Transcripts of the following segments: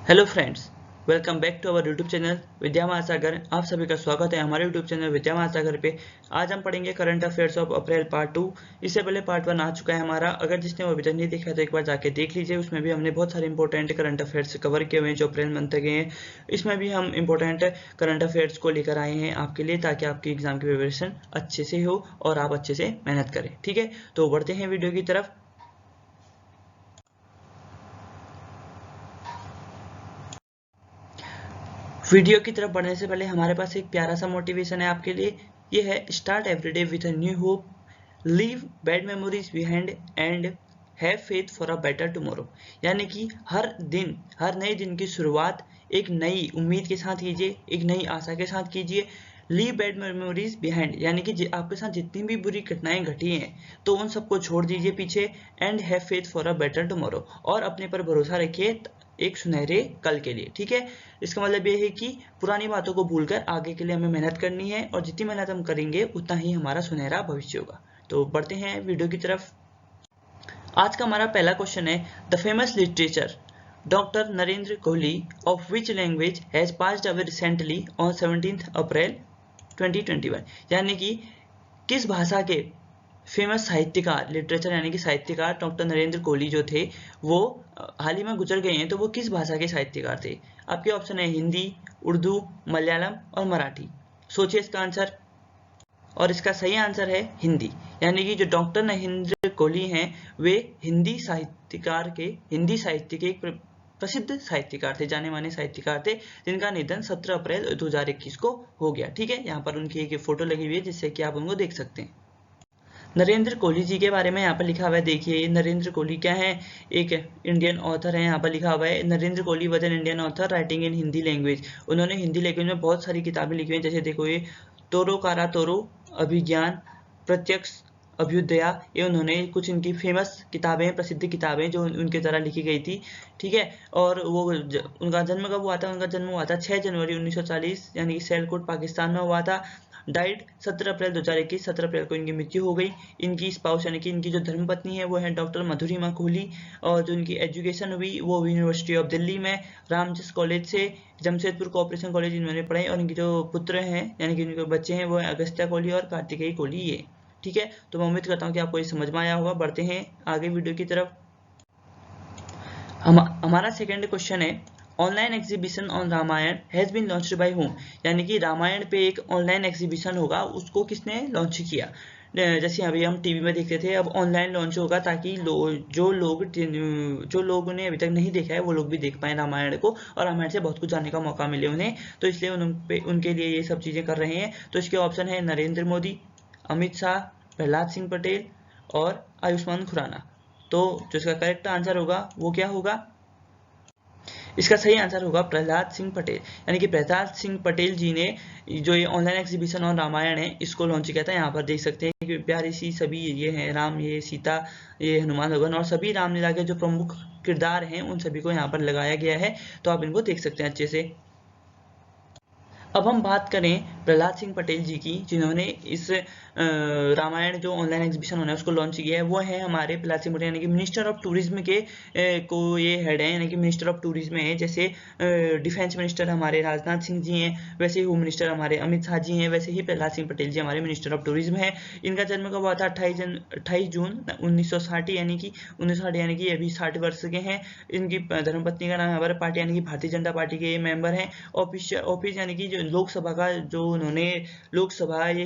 Hello friends, welcome back to our YouTube channel Vidya Mahasagar. आप सभी का स्वागत है हमारे यूट्यूब चैनल विद्या महासागर पे। आज हम पढ़ेंगे current affairs of April part 2। इससे पहले पार्ट 1 आ चुका है हमारा। अगर जिसने वो अभी तक नहीं देखा है तो एक बार जाके देख लीजिए। उसमें भी हमने बहुत सारे इंपॉर्टेंट करंट अफेयर्स कवर किए हुए हैं जो अप्रैल मंथ के हैं। इसमें भी हम इंपॉर्टेंट करंट अफेयर्स को लेकर आए हैं आपके लिए, ताकि आपकी एग्जाम की प्रिपरेशन अच्छे से हो और आप अच्छे से मेहनत करें। ठीक है, तो बढ़ते हैं वीडियो की तरफ। वीडियो की तरफ बढ़ने से पहले हमारे पास एक प्यारा सा मोटिवेशन है आपके लिए। ये है start everyday with a new hope, leave bad memories behind and have faith for a better tomorrow. यानी कि हर नए दिन की शुरुआत एक नई उम्मीद के साथ कीजिए, एक नई आशा के साथ कीजिए। लीव बैड मेमोरीज बिहाइंड यानी कि आपके साथ जितनी भी बुरी घटनाएं घटी हैं तो उन सबको छोड़ दीजिए पीछे। And have faith for a better tomorrow, और अपने पर भरोसा रखिए एक सुनहरे कल के लिए। ठीक है, इसका मतलब ये है कि पुरानी बातों को भूलकर आगे के लिए हमें मेहनत करनी है, और जितनी मेहनत हम करेंगे उतना ही हमारा सुनहरा भविष्य होगा। तो बढ़ते हैं वीडियो की तरफ। आज का हमारा पहला क्वेश्चन है, the famous literature doctor Narendra Kohli of which language has passed away recently on 17 अप्रैल 2021। यानी कि किस भाषा के फेमस साहित्यकार, लिटरेचर यानी कि साहित्यकार डॉक्टर नरेंद्र कोहली जो थे वो हाल ही में गुजर गए हैं। तो वो किस भाषा के साहित्यकार थे? आपके ऑप्शन है हिंदी, उर्दू, मलयालम और मराठी। सोचिए इसका आंसर, और इसका सही आंसर है हिंदी। यानी कि जो डॉक्टर नरेंद्र कोहली हैं वे हिंदी साहित्य के एक प्रसिद्ध साहित्यकार थे, जाने माने साहित्यकार थे, जिनका निधन 17 अप्रैल 2021 को हो गया। ठीक है, यहाँ पर उनकी एक फोटो लगी हुई है जिससे कि आप उनको देख सकते हैं। नरेंद्र कोहली जी के बारे में यहाँ पर लिखा हुआ है, देखिए नरेंद्र कोहली क्या है, एक इंडियन ऑथर है। यहाँ पर लिखा हुआ है, Narendra Kohli was an Indian author writing in Hindi language. उन्होंने हिंदी लैंग्वेज में बहुत सारी किताबें लिखी हुई हैं, जैसे देखो ये तोरो कारा तोरो, अभिज्ञान, प्रत्यक्ष, अभ्युदया। ये उन्होंने कुछ इनकी फेमस किताबें, प्रसिद्ध किताबें जो उनके द्वारा लिखी गई थी। ठीक है, और वो उनका जन्म कब हुआ था? उनका जन्म हुआ था 6 जनवरी 1940, यानी कि सियालकोट पाकिस्तान में हुआ था। डाइड 17 अप्रैल 2021, 17 अप्रैल को इनकी मृत्यु हो गई। इनकी स्पाउस यानी कि इनकी जो धर्मपत्नी है वो है डॉक्टर मधुरिमा कोहली, और जो इनकी एजुकेशन हुई वो यूनिवर्सिटी ऑफ दिल्ली में रामजस कॉलेज से, जमशेदपुर कोऑपरेशन कॉलेज इन्होंने पढ़ाई। और इनके जो पुत्र हैं यानी कि इनके बच्चे हैं वो है अगस्त्या कोहली और कार्तिकेय कोहली ये। ठीक है, तो मैं उम्मीद करता हूँ कि आपको ये समझ में आया होगा। बढ़ते हैं आगे वीडियो की तरफ। हमारा सेकेंड क्वेश्चन है, online exhibition on Ramayan has been launched by whom. यानी कि रामायण पे एक ऑनलाइन एग्जीबिशन होगा, उसको किसने लॉन्च किया? जैसे अभी हम टीवी में देखते थे, अब ऑनलाइन लॉन्च होगा ताकि जो लोगों ने अभी तक नहीं देखा है वो लोग भी देख पाए रामायण को, और रामायण से बहुत कुछ जानने का मौका मिले उन्हें। तो इसलिए उनके लिए ये सब चीजें कर रहे हैं। तो इसके ऑप्शन है नरेंद्र मोदी, अमित शाह, प्रहलाद सिंह पटेल और आयुष्मान खुराना। तो जो इसका करेक्ट आंसर होगा वो क्या होगा? इसका सही आंसर होगा प्रहलाद सिंह पटेल। यानी कि प्रहलाद सिंह पटेल जी ने जो ये ऑनलाइन एग्जीबिशन ऑन रामायण है इसको लॉन्च किया था। यहाँ पर देख सकते हैं कि प्यारी सी सभी ये हैं, राम, ये सीता, ये हनुमान भगवान, और सभी रामलीला के जो प्रमुख किरदार हैं उन सभी को यहाँ पर लगाया गया है। तो आप इनको देख सकते हैं अच्छे से। अब हम बात करें प्रहलाद सिंह पटेल जी की, जिन्होंने इस रामायण जो ऑनलाइन एग्जीबिशन होना है उसको लॉन्च किया है। वो है हमारे प्रहलाद सिंह पटेल, यानी कि मिनिस्टर ऑफ टूरिज्म के को ये हेड है, यानी कि मिनिस्टर ऑफ टूरिज्म है। जैसे डिफेंस मिनिस्टर हमारे राजनाथ सिंह जी हैं, वैसे ही होम मिनिस्टर हमारे अमित शाह जी हैं, वैसे ही प्रहलाद सिंह पटेल जी हमारे मिनिस्टर ऑफ टूरिज्म है। इनका जन्म कब हुआ था? 28 जून 1960, यानी कि 1960, यानी कि अभी 60 वर्ष के हैं। इनकी धर्मपत्नी का नाम है हमारे पार्टी, यानी कि भारतीय जनता पार्टी के मेंबर हैं। ऑफिस यानी कि जो लोकसभा का जो उन्होंने लोकसभा ये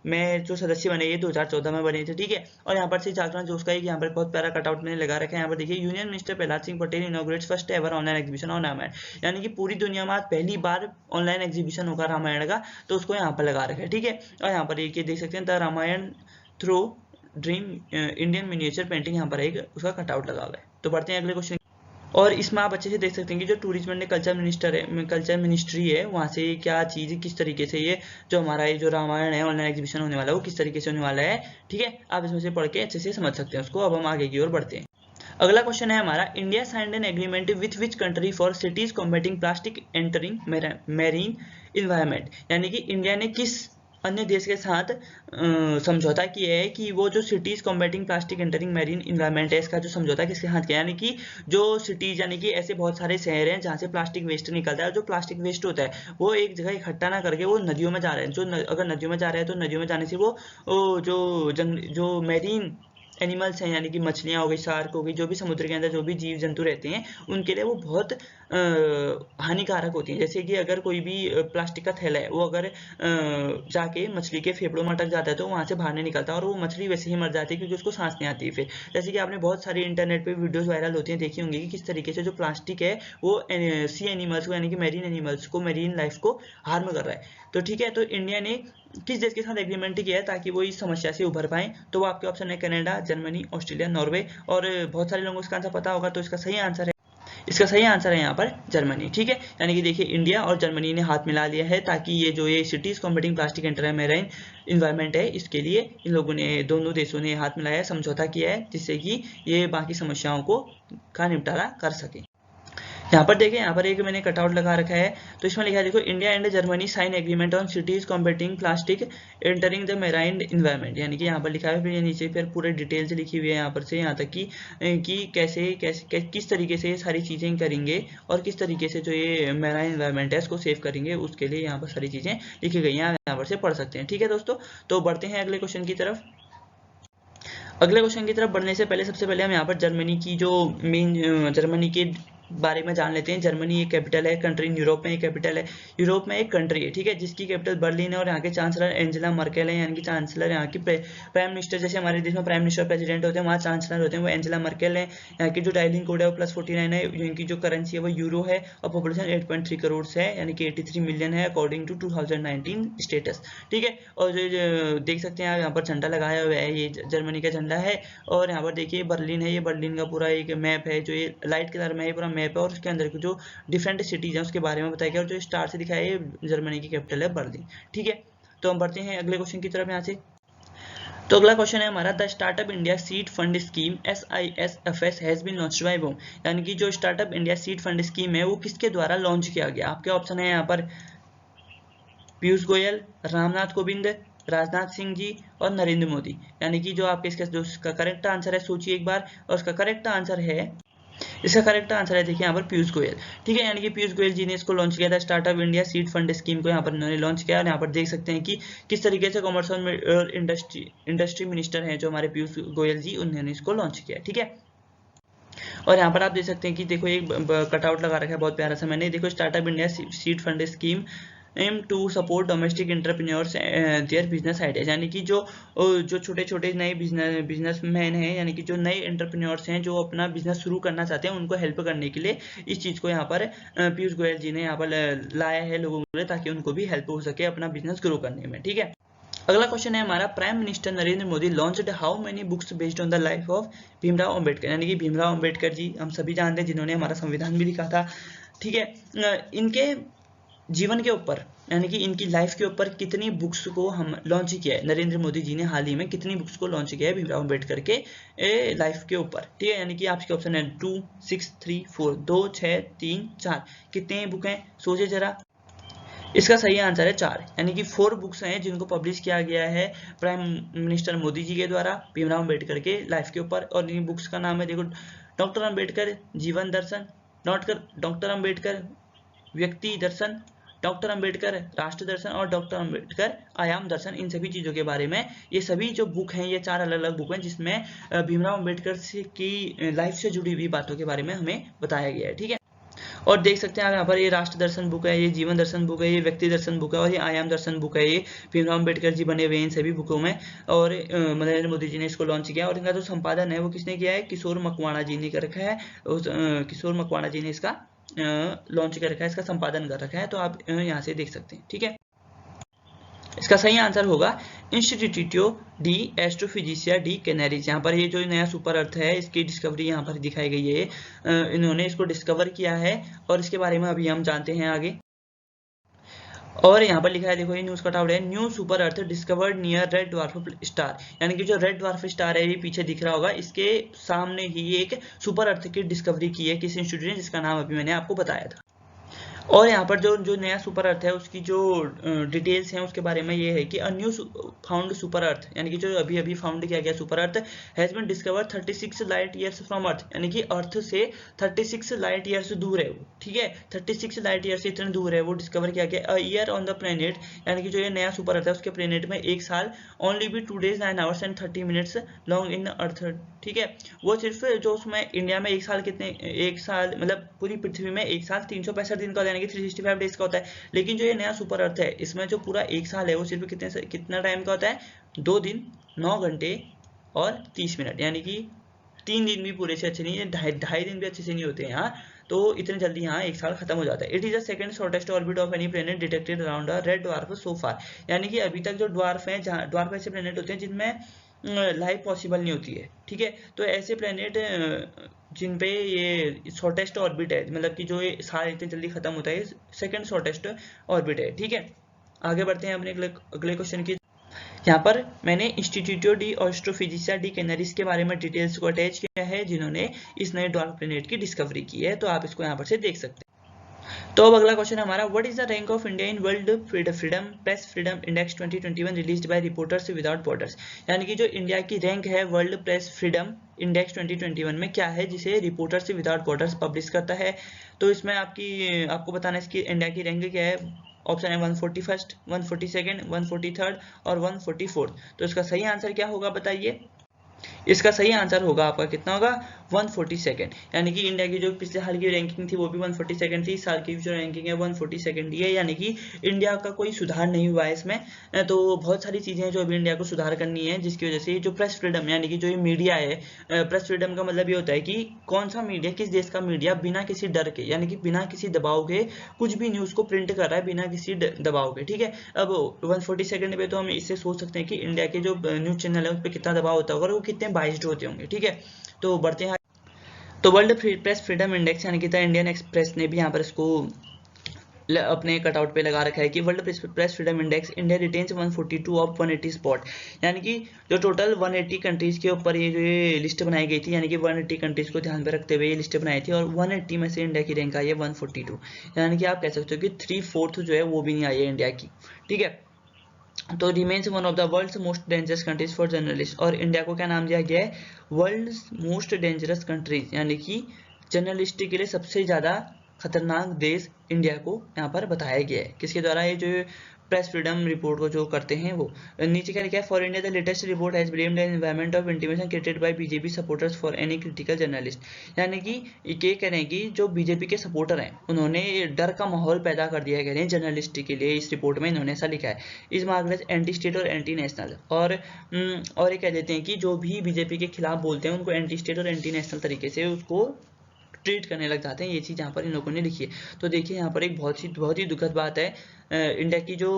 में जो सदस्य बने ये 2014 में बने थे। ठीक है, और यहाँ पर से जागरण जोश का एक यहाँ पर बहुत प्यारा कटआउट मैंने लगा रखा है। यहाँ पर देखिए, union minister Prahlad Singh Patel inaugurates first ever online exhibition on Ramayan. यानी कि पूरी दुनिया में आज पहली बार ऑनलाइन एग्जीबिशन होगा रामायण का, तो उसको यहाँ पर लगा रखा है। ठीक है, और यहाँ पर एक देख सकते हैं the Ramayan through dream Indian miniature painting, यहाँ पर एक उसका कटआउट लगा हुआ है। तो बढ़ते हैं अगले क्वेश्चन। और इसमें आप अच्छे से देख सकते हैं कि जो टूरिज्म एंड कल्चर मिनिस्ट्री है वहाँ से क्या चीज़ किस तरीके से ये जो हमारा ये जो रामायण है ऑनलाइन एग्जीबिशन होने वाला है वो किस तरीके से होने वाला है। ठीक है, आप इसमें से पढ़ के अच्छे से समझ सकते हैं उसको। अब हम आगे की ओर बढ़ते हैं। अगला क्वेश्चन है हमारा, India signed an agreement with which country for cities combating plastic entering marine environment. यानी कि इंडिया ने किस अन्य देश के साथ समझौता किया है कि वो जो cities combating plastic entering marine environment है, इसका जो समझौता किसके साथ किया, यानी कि जो सिटीज यानी कि ऐसे बहुत सारे शहर हैं जहाँ से प्लास्टिक वेस्ट निकलता है, और जो प्लास्टिक वेस्ट होता है वो एक जगह इकट्ठा ना करके वो नदियों में जा रहे हैं, अगर नदियों में जा रहे हैं तो नदियों में जाने से वो जो मैरीन एनिमल्स हैं, यानी कि मछलियाँ हो गई, शार्क हो गई, जो भी समुद्र के अंदर जो भी जीव जंतु रहते हैं उनके लिए वो बहुत हानिकारक होती हैं। जैसे कि अगर कोई भी प्लास्टिक का थैला है, वो अगर जाके मछली के फेफड़ों में अटक जाता है तो वहाँ से बाहर नहीं निकलता और वो मछली वैसे ही मर जाती है, क्योंकि उसको सांस नहीं आती है फिर। जैसे कि आपने बहुत सारी इंटरनेट पे वीडियोस वायरल होती हैं, देखी होंगी कि किस तरीके से जो प्लास्टिक है वो सी एनिमल्स को, यानी कि मैरीन एनिमल्स को, मैरीन लाइफ को हार्म कर रहा है। तो ठीक है, तो इंडिया ने किस देश के साथ एग्रीमेंट किया है ताकि वो इस समस्या से उभर पाए, तो वो आपके ऑप्शन है कनाडा, जर्मनी, ऑस्ट्रेलिया, नॉर्वे। और बहुत सारे लोगों को इसका आंसर पता होगा, तो इसका सही आंसर है यहाँ पर जर्मनी। ठीक है, यानी कि देखिए इंडिया और जर्मनी ने हाथ मिला लिया है ताकि ये cities combating plastic and marine environment है, इसके लिए इन लोगों ने, दोनों देशों ने हाथ मिलाया है, समझौता किया है, जिससे कि ये बाकी समस्याओं का निपटारा कर सके। यहाँ पर देखिए, यहाँ पर एक मैंने कटआउट लगा रखा है, तो इसमें लिखा है देखो, India and Germany sign agreement on cities combating plastic entering the marine environment. यानी कि यहाँ पर लिखा है, फिर ये नीचे फिर पूरे डिटेल से लिखी हुई है यहाँ पर से यहाँ तक कि किस तरीके से ये सारी चीज़ें करेंगे और किस तरीके से जो ये मैराइन इन्वायरमेंट है इसको सेव करेंगे, उसके लिए यहाँ पर सारी चीज़ें लिखी गई हैं, यहाँ पर से पढ़ सकते हैं। ठीक है दोस्तों, तो बढ़ते हैं अगले क्वेश्चन की तरफ। अगले क्वेश्चन की तरफ बढ़ने से पहले सबसे पहले हम यहाँ पर जर्मनी के बारे में जान लेते हैं। जर्मनी एक कैपिटल है, कंट्री यूरोप में एक कैपिटल है, यूरोप में एक कंट्री है, ठीक है, जिसकी कैपिटल बर्लिन है और यहाँ के चांसलर एंजेला मर्केल है, यानी कि चांसलर यहाँ की प्राइम मिनिस्टर, जैसे हमारे देश में प्राइम मिनिस्टर प्रेसिडेंट होते हैं, वहाँ चांसलर होते हैं वो एंजेला मर्केल है। यहाँ की जो डायलिंग कोड है वो +49 है, इनकी जो करेंसी है वो यूरो है और पॉपुलेशन 8.3 करोड़ है, यानी कि 83 मिलियन है अकॉर्डिंग टू 2019 स्टेटस। ठीक है, और देख सकते हैं आप यहाँ पर झंडा लगाया हुआ है, ये जर्मनी का झंडा है। और यहाँ पर देखिए बर्लिन है, ये बर्लिन का पूरा एक मैप है, जो ये लाइट कलर में है पूरा मैप है, और उसके अंदर जो डिफरेंट सिटीज हैं उसके बारे में बताया गया, और जो स्टार से दिखाया है जर्मनी की कैपिटल है बर्लिन। ठीक है, तो हम बढ़ते हैं अगले क्वेश्चन की तरफ यहाँ से। तो अगला क्वेश्चन है हमारा, the startup India seed fund scheme SISFS has been launched by whom. यानी कि जो startup India seed fund scheme है वो किसके द्वारा लॉन्च किया गया। आपके ऑप्शन है यहाँ पर पीयूष गोयल, रामनाथ कोविंद, राजनाथ सिंह जी और नरेंद्र मोदी। यानी कि जो आपके इसका करेक्ट आंसर है, सोचिए एक बार, और इसका करेक्ट आंसर है देखिए यहाँ पर पीयूष गोयल। ठीक है, यानी कि पीयूष गोयल जी ने इसको लॉन्च किया था, startup India seed fund scheme को यहाँ पर इन्होंने लॉन्च किया। और यहाँ पर देख सकते हैं कि किस तरीके से कॉमर्स और इंडस्ट्री मिनिस्टर हैं जो हमारे पीयूष गोयल जी, उन्होंने इसको लॉन्च किया। ठीक है, और यहाँ पर आप देख सकते हैं कि देखो एक कटआउट लगा रखा है बहुत प्यारा सा मैंने, देखो startup India seed fund scheme aim to support domestic entrepreneurs their business ideas. यानी कि जो छोटे छोटे नए बिजनेसमैन हैं, यानी कि जो नए एंटरप्रेन्योर्स हैं जो अपना बिजनेस शुरू करना चाहते हैं, उनको हेल्प करने के लिए इस चीज़ को यहाँ पर पीयूष गोयल जी ने यहाँ पर लाया है लोगों के लिए, ताकि उनको भी हेल्प हो सके अपना बिजनेस ग्रो करने में। ठीक है, अगला क्वेश्चन है हमारा, prime minister Narendra Modi launched how many books based on the life of Bhimrao Ambedkar. यानी कि भीमराव अंबेडकर जी हम सभी जानते हैं, जिन्होंने हमारा संविधान भी लिखा था। ठीक है, इनके जीवन के ऊपर, यानी कि इनकी लाइफ के ऊपर कितनी बुक्स को हम लॉन्च किया है, नरेंद्र मोदी जी ने हाल ही में कितनी बुक्स को लॉन्च किया है भीमराव अंबेडकर के लाइफ के ऊपर। ठीक है, यानी कि आपके ऑप्शन है 2, 6, 3, 4, 2, 6, 3, 4। कितने बुक हैं, सोचे जरा। इसका सही आंसर है 4, यानी कि 4 बुक्स हैं जिनको पब्लिश किया गया है प्राइम मिनिस्टर मोदी जी के द्वारा भीमराव अंबेडकर के लाइफ के ऊपर। और इन बुक्स का नाम है देखो, डॉक्टर अंबेडकर जीवन दर्शन, डॉक्टर अंबेडकर व्यक्ति दर्शन, डॉक्टर अंबेडकर राष्ट्र दर्शन और डॉक्टर अंबेडकर आयाम दर्शन। इन सभी चीज़ों के बारे में ये सभी जो बुक हैं, ये 4 अलग अलग बुक हैं जिसमें भीमराव अंबेडकर की लाइफ से जुड़ी हुई बातों के बारे में हमें बताया गया है। ठीक है, और देख सकते हैं आप यहाँ पर, ये राष्ट्र दर्शन बुक है, ये जीवन दर्शन बुक है, ये व्यक्ति दर्शन बुक है और ये आयाम दर्शन बुक है। ये भीमराव अंबेडकर जी बने हुए हैं इन सभी बुकों में, और नरेंद्र मोदी जी ने इसको लॉन्च किया। और इनका जो संपादन है वो किसने किया है, किशोर मकवाणा जी ने कर रखा है। किशोर मकवाणा जी ने इसका लॉन्च कर रखा है, इसका संपादन कर रखा है, तो आप यहाँ से देख सकते हैं। ठीक है, इसका सही आंसर होगा इंस्टीट्यूटो डी एस्ट्रोफिजिसिया डी कैनरीज। यहाँ पर ये जो नया सुपर अर्थ है, इसकी डिस्कवरी यहाँ पर दिखाई गई है, इन्होंने इसको डिस्कवर किया है और इसके बारे में अभी हम जानते हैं आगे। और यहाँ पर लिखा है देखो, ये न्यूज कटआउट है, न्यू सुपर अर्थ discovered near red dwarf star. यानी कि जो रेड ड्वार्फ स्टार है, ये पीछे दिख रहा होगा, इसके सामने ही एक सुपर अर्थ की डिस्कवरी की है किस इंस्टीट्यूट ने, जिसका नाम अभी मैंने आपको बताया था। और यहाँ पर जो जो नया सुपर अर्थ है उसकी जो डिटेल्स हैं उसके बारे में ये है कि a new found super earth, यानी कि जो अभी अभी फाउंड किया गया super earth has been discovered 36 light years from earth, यानी कि अर्थ से 36 लाइट ईयर्स दूर है वो, ठीक है, 36 लाइट ईयर से इतने दूर है वो, डिस्कवर किया गया। A year on the planet, यानी कि जो ये नया सुपर अर्थ है उसके प्लेनेट में एक साल, only be 2 days 9 hours and 30 minutes long in earth, ठीक है। वो सिर्फ जो उसमें इंडिया में एक साल कितने, एक साल मतलब पूरी पृथ्वी में एक साल 365 दिन का होता है, यानी कि 365 डेज का होता है। लेकिन जो ये नया सुपर अर्थ है इसमें जो पूरा एक साल है वो सिर्फ कितना टाइम का होता है, 2 दिन 9 घंटे और 30 मिनट, यानी कि 3 दिन भी पूरे से अच्छे नहीं है, ढाई दिन भी अच्छे से नहीं होते हैं यहाँ, तो इतने जल्दी यहाँ एक साल खत्म हो जाता है। It is the second shortest orbit of any planet detected around a red dwarf so far, यानी कि अभी तक जो ड्वार्फ है, जहाँ ड्वार्फ ऐसे प्लेनेट होते हैं जिनमें लाइफ पॉसिबल नहीं होती है, ठीक है। तो ऐसे प्लेनेट जिन पे ये शॉर्टेस्ट ऑर्बिट है, मतलब कि जो ये साल इतने जल्दी खत्म होता है, सेकंड शॉर्टेस्ट ऑर्बिट है, ठीक है। आगे बढ़ते हैं अपने अगले क्वेश्चन की। यहाँ पर मैंने इंस्टीट्यूटो डी एस्ट्रोफिजिक्सा डी कैनरिस के बारे में डिटेल्स को अटैच किया है जिन्होंने इस नए ड्वार्फ प्लेनेट की डिस्कवरी की है, तो आप इसको यहाँ पर से देख सकते हैं। तो अब अगला क्वेश्चन हमारा, what is the rank of India in world freedom press freedom index 2021 released by reporters without borders, यानी कि जो इंडिया की रैंक है वर्ल्ड प्रेस फ्रीडम इंडेक्स 2021 में क्या है जिसे रिपोर्टर्स विदाउट बॉर्डर्स पब्लिश करता है। तो इसमें आपको बताना है इसकी इंडिया की रैंक क्या है। ऑप्शन है 141, 142, 143 और 144। तो इसका सही आंसर क्या होगा बताइए। इसका सही आंसर होगा आपका कितना होगा, 142, यानी कि इंडिया की जो पिछले साल की रैंकिंग थी वो भी 142 थी, इस साल की जो रैंकिंग है 142 ही है, यानी कि इंडिया का कोई सुधार नहीं हुआ है इसमें। तो बहुत सारी चीजें हैं जो अभी इंडिया को सुधार करनी है, जिसकी वजह से जो प्रेस फ्रीडम, यानी कि जो ये मीडिया है, प्रेस फ्रीडम का मतलब ये होता है कि कौन सा मीडिया, किस देश का मीडिया बिना किसी डर के, यानी कि बिना किसी दबाव के कुछ भी न्यूज को प्रिंट कर रहा है बिना किसी दबाव के, ठीक है। अब 142 पे तो हम इससे सोच सकते हैं कि इंडिया के जो न्यूज चैनल है उस पर कितना दबाव होता होगा और वो कितने बाइस्ड होते होंगे, ठीक है। तो बढ़ते हैं। तो वर्ल्ड प्रेस फ्रीडम इंडेक्स, यानी कि द इंडियन एक्सप्रेस ने भी यहाँ पर इसको अपने कटआउट पे लगा रखा है कि world press freedom index India retains 142 of 180 spot, यानी कि जो टोटल 180 कंट्रीज के ऊपर ये जो ये लिस्ट बनाई गई थी, यानी कि 180 कंट्रीज को ध्यान में रखते हुए ये लिस्ट बनाई थी, और 180 में से इंडिया की रैंक आई है 142, यानी कि आप कह सकते हो कि 3/4 जो है वो भी नहीं आई है इंडिया की, ठीक है। तो remains one of the world's most dangerous countries for journalist, और इंडिया को क्या नाम दिया गया है, वर्ल्ड्स मोस्ट डेंजरस कंट्रीज, यानी कि जर्नलिस्ट के लिए सबसे ज्यादा खतरनाक देश इंडिया को यहाँ पर बताया गया है। किसके द्वारा, ये जो प्रेस फ्रीडम रिपोर्ट को जो करते हैं वो। नीचे क्या लिखा है, for India the latest report has blamed an environment of intimidation created by BJP supporters for any critical journalist, यानी कि ये कह रहे हैं कि जो बीजेपी के सपोर्टर हैं उन्होंने डर का माहौल पैदा कर दिया है, कह रहे हैं जर्नलिस्ट के लिए। इस रिपोर्ट में इन्होंने ऐसा लिखा है, इस मार्गरेट एंटी स्टेट और एंटी नेशनल, और ये कह देते हैं कि जो भी बीजेपी के खिलाफ बोलते हैं उनको एंटी स्टेट और एंटी नेशनल तरीके से उसको ट्रीट करने लग जाते हैं। ये चीज़ यहाँ पर इन लोगों ने लिखी है। तो देखिए यहाँ पर एक बहुत ही दुखद बात है, इंडिया की जो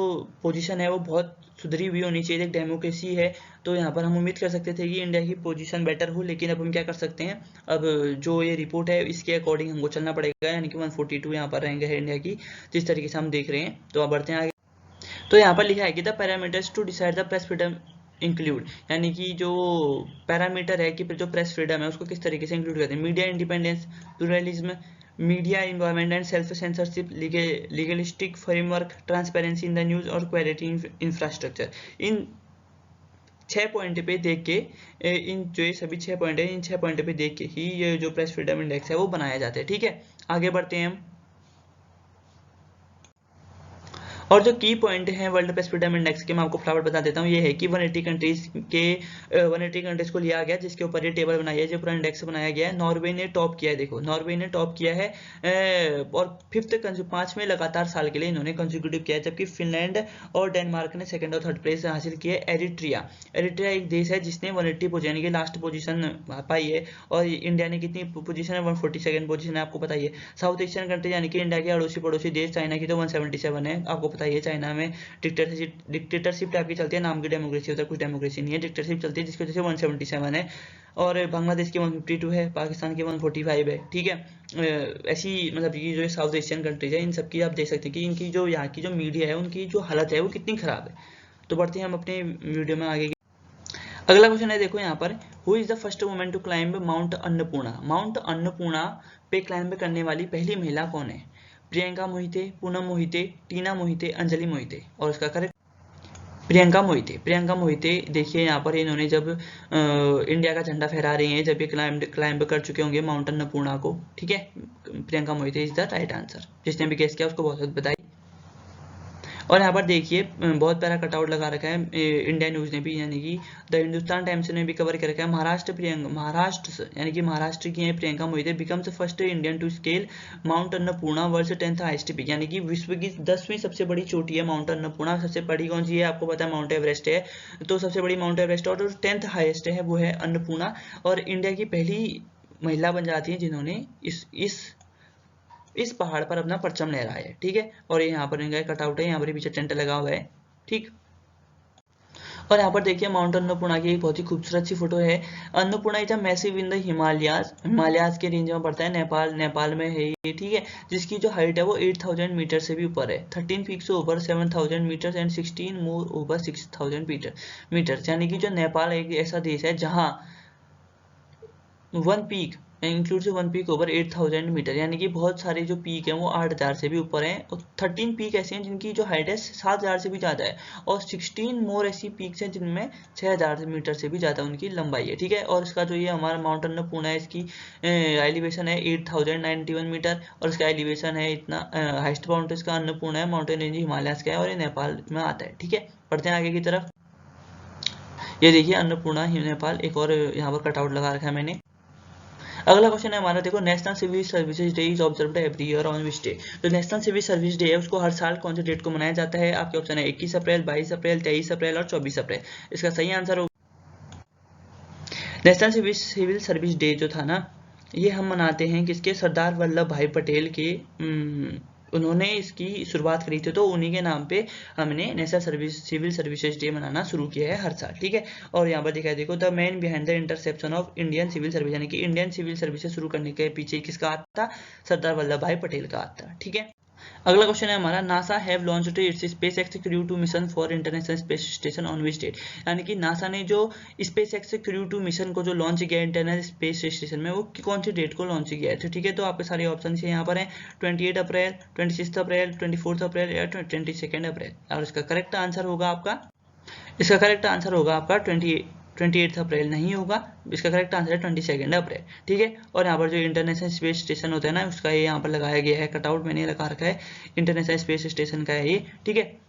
पोजीशन है वो बहुत सुधरी हुई होनी चाहिए, एक डेमोक्रेसी है, तो यहाँ पर हम उम्मीद कर सकते थे कि इंडिया की पोजीशन बेटर हो, लेकिन अब हम क्या कर सकते हैं, अब जो ये रिपोर्ट है इसके अकॉर्डिंग हमको चलना पड़ेगा, यानी कि 142 यहाँ पर रैंक है इंडिया की, जिस तरीके से हम देख रहे हैं। तो अब बढ़ते हैं आगे। तो यहाँ पर लिखा है कि the parameters to decide the press freedom include, यानी कि जो पैरामीटर है कि जो प्रेस फ्रीडम है उसको किस तरीके से इंक्लूड करते हैं, media independence, pluralism, media environment and self censorship, legalistic framework, transparency in the news और क्वालिटी इंफ्रास्ट्रक्चर। इन 6 पॉइंट पे देख के, इन जो ये सभी 6 पॉइंट है, इन 6 पॉइंट पे देख के ही ये जो प्रेस फ्रीडम इंडेक्स है वो बनाया जाता है, ठीक है। आगे बढ़ते हैं हम। और जो की पॉइंट है वर्ल्ड प्रेस फ्रीडम इंडेक्स के, मैं आपको फटाफट बता देता हूँ। ये है कि 180 कंट्रीज को लिया गया, जिसके ऊपर ये टेबल बनाई है, जो पूरा इंडेक्स बनाया गया है। नॉर्वे ने टॉप किया है, देखो नॉर्वे ने टॉप किया है, और 5वें लगातार साल के लिए इन्होंने कंसेक्यूटिव किया है, जबकि फिनलैंड और डेनमार्क ने 2nd और 3rd प्लेस हासिल की है। एरिट्रिया एक देश है जिसने 180 पोजीशन की लास्ट पोजीशन पाई है, और इंडिया ने कितनी पोजीशन है, 142 पोजीशन है, आपको बताइए। साउथ एशियन कंट्री, यानी कि इंडिया के अड़ोसी पड़ोसी देश, चाइना की तो 177 है, आपको पता है चाइना में डिक्टेटरशिप टाइप की चलती है, नाम की डेमोक्रेसी होता है, कुछ डेमोक्रेसी नहीं है, डिक्टेटरशिप चलती है, जिसकी वजह से 177 है। और बांग्लादेश की 152 है, पाकिस्तान की 145 है, ठीक है। ऐसी मतलब ये जो साउथ एशियन कंट्रीज है, इन सब की आप देख सकते हैं कि इनकी जो यहाँ की जो मीडिया है उनकी जो हालत है वो कितनी खराब है। तो बढ़ते हैं हम अपने वीडियो में आगे। अगला क्वेश्चन है, देखो यहाँ पर, who is the first woman to climb Mount Annapurna, Mount Annapurna पे क्लाइंब करने वाली पहली महिला कौन है। प्रियंका मोहिते, पूनम मोहिते, टीना मोहिते, अंजलि मोहिते। और इसका करेक्ट प्रियंका मोहिते। प्रियंका मोहिते देखिए यहाँ पर इन्होंने जब इंडिया का झंडा फहरा रही हैं जब ये क्लाइंब कर चुके होंगे माउंट अन्नपूर्णा को, ठीक है। Priyanka Mohite is the right answer. जिसने भी गेस किया उसको बहुत बहुत बधाई। और यहाँ पर देखिए बहुत प्यारा कटआउट लगा रखा है इंडिया न्यूज ने भी, यानी कि द हिंदुस्तान टाइम्स ने भी कवर कर रखा है। महाराष्ट्र यानी कि महाराष्ट्र की है Priyanka Mohite becomes first Indian to scale Mount Annapurna world's 10th highest peak, यानी कि विश्व की 10वीं सबसे बड़ी चोटी है माउंट अन्नपूर्णा। सबसे बड़ी कौन सी है आपको पता है, माउंट एवरेस्ट है। तो सबसे बड़ी माउंट एवरेस्ट और 10th हाईएस्ट है वो है अन्नपूर्णा। और इंडिया की पहली महिला बन जाती है जिन्होंने इस पहाड़ पर अपना परचम लहराया है, ठीक है। और ये यहाँ पर इनका कटआउट है, यहाँ पर पीछे टेंट लगा हुआ है, ठीक। और यहाँ पर देखिए माउंट अन्नपूर्णा की एक बहुत ही खूबसूरत सी फोटो है। Annapurna is a massive in the Himalayas के रेंज में पड़ता है, नेपाल में है ये, ठीक है। जिसकी जो हाइट है वो 8000 मीटर से भी ऊपर है। 13 पीक से ऊपर 7000 metre and 16 more over 6000 metre, यानी कि जो नेपाल एक ऐसा देश है जहाँ one peak include one peak over 8000 metre, यानी कि बहुत सारे जो पीक हैं वो 8000 से भी ऊपर हैं। और 13 पीक ऐसे हैं जिनकी जो हाइट है 7000 से भी ज़्यादा है। और 16 मोर ऐसी पीक्स हैं जिनमें 6000 मीटर से भी ज़्यादा उनकी लंबाई है, ठीक है। और इसका जो ये हमारा माउंट अन्नपूर्णा है इसकी एलिवेशन है 8091 मीटर और इसका एलिवेशन है इतना। हाइस्ट पॉइंट इसका अन्नपूर्णा है, माउंटेन रेंज हिमालयास का है और ये नेपाल में आता है, ठीक है। बढ़ते हैं आगे की तरफ। ये देखिए अन्नपूर्णा नेपाल, एक और यहाँ पर कटआउट लगा रखा है मैंने। अगला क्वेश्चन है हमारा, देखो national civil services day is observed every year on which day. तो नेशनल सिविल सर्विस डे है उसको हर साल कौन से डेट को मनाया जाता है? आपके ऑप्शन है 21 अप्रैल, 22 अप्रैल, 23 अप्रैल और 24 अप्रैल। इसका सही आंसर होगा नेशनल सिविल सर्विस डे जो था ना, ये हम मनाते हैं किसके? सरदार वल्लभ भाई पटेल के। उन्होंने इसकी शुरुआत करी थी, तो उन्हीं के नाम पे हमने नेशनल सिविल सर्विसेज डे मनाना शुरू किया है हर साल, ठीक है। और यहाँ पर दिखाई देखो the man behind the interception of Indian civil service, यानी कि इंडियन सिविल सर्विसेज शुरू करने के पीछे किसका हाथ था? सरदार वल्लभ भाई पटेल का हाथ था, ठीक है। अगला क्वेश्चन है हमारा, NASA have launched its SpaceX crew 2 mission for international space station on which date. यानी कि नासा ने जो स्पेसएक्स क्रू 2 मिशन को जो लॉन्च किया इंटरनेशनल स्पेस स्टेशन में, वो कौन सी डेट को लॉन्च किया है? ठीक है, तो आपके सारे ऑप्शन यहाँ पर हैं 28 अप्रैल, 26 अप्रैल, 24 अप्रैल या 22 अप्रैल। और इसका करेक्ट आंसर होगा आपका 28 अप्रैल नहीं होगा, इसका करेक्ट आंसर है 22 अप्रैल, ठीक है। और यहाँ पर जो इंटरनेशनल स्पेस स्टेशन होता है ना, उसका ये यहाँ पर लगाया गया है कटआउट, मैंने लगा रखा है इंटरनेशनल स्पेस स्टेशन का है ये, ठीक है।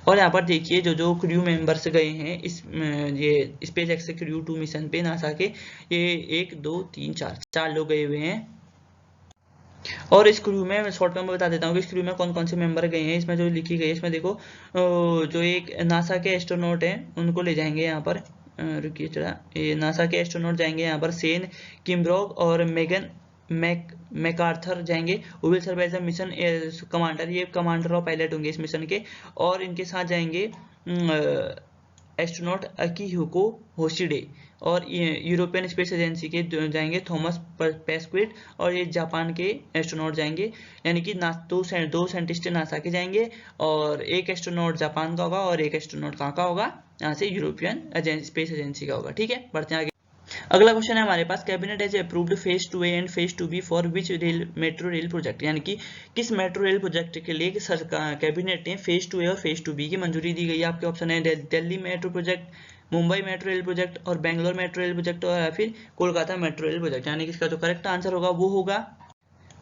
और यहाँ पर देखिए जो जो क्रू मेंबर्स गए हैं इस ये स्पेस एक्स क्रू 2 मिशन पे नासा के, ये 1 2 3 4 लोग गए हुए हैं। और इस क्रू में मैं शॉर्ट में बता देता हूँ कि इस क्रू में कौन कौन से मेंबर गए हैं। इसमें जो लिखी गई है इसमें देखो, जो एक नासा के एस्ट्रोनॉट हैं उनको ले जाएंगे यहाँ पर, रुकिए जरा, ये नासा के एस्ट्रोनॉट जाएंगे यहाँ पर, सेन किम्ब्रोग और मेगन मैकार्थर जाएंगे। Who will serve as a mission commander, ये कमांडर और पायलट होंगे इस मिशन के। और इनके साथ जाएंगे एस्ट्रोनॉट अकीहिको होशिडे, और यूरोपियन स्पेस एजेंसी के जाएंगे थॉमस पेस्क्विट, और ये जापान के एस्ट्रोनॉट जाएंगे। यानी कि दो साइंटिस्ट नासा के जाएंगे, और एक एस्ट्रोनॉट जापान का होगा और एक एस्ट्रोनॉट कहाँ का होगा? यहाँ से यूरोपियन स्पेस एजेंसी का होगा, ठीक है। बढ़ते हैं आगे। अगला क्वेश्चन है हमारे पास, cabinet has approved phase 2A and phase 2B for which metro rail project. यानी कि किस मेट्रो रेल प्रोजेक्ट के लिए सरकार कैबिनेट ने फेज 2A और फेज 2B की मंजूरी दी गई है? आपके ऑप्शन है Delhi metro project, Mumbai metro rail project और बेंगलोर मेट्रो रेल प्रोजेक्ट, और फिर कोलकाता मेट्रो रेल प्रोजेक्ट। यानी कि इसका जो करेक्ट आंसर होगा वो होगा